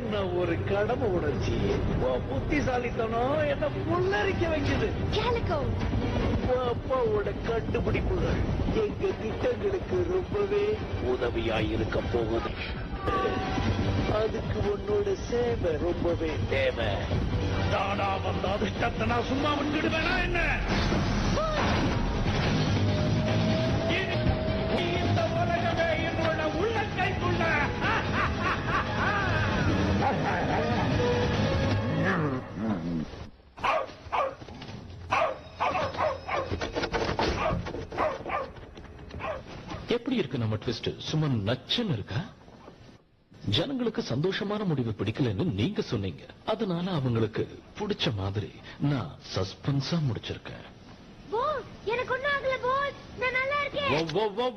என்ன ஒரு கடமை உணர்ச்சி, புத்திசாலித்தனம் என்ன புல்லரிக்க வைக்குது. அப்பாவோட கண்டுபிடிப்புகள் எங்க திட்டங்களுக்கு ரொம்பவே உதவியாயிருக்க போகுது. அதுக்கு உன்னோட சேவை ரொம்பவே தேவை. தானா வந்த அதிர்ஷ்டத்தை நான் சும்மா விட்டுடுவேனா என்ன? இந்த உலகமே என்னோட உள்ளங்கைக்குள்ள. எப்படி இருக்கு நம்ம ட்விஸ்ட்? சும்மா நச்சுன்னு இருக்கா? ஜனங்களுக்கு சந்தோஷமான முடிவு பிடிக்கலன்னு நீங்க சொன்னீங்க. அதனால அவங்களுக்கு பிடிச்ச மாதிரி நான் சஸ்பென்ஸா முடிச்சிருக்கேன். எனக்கு ஒண்ணும் ஆகல பாஸ், நான் நல்லா இருக்கேன்.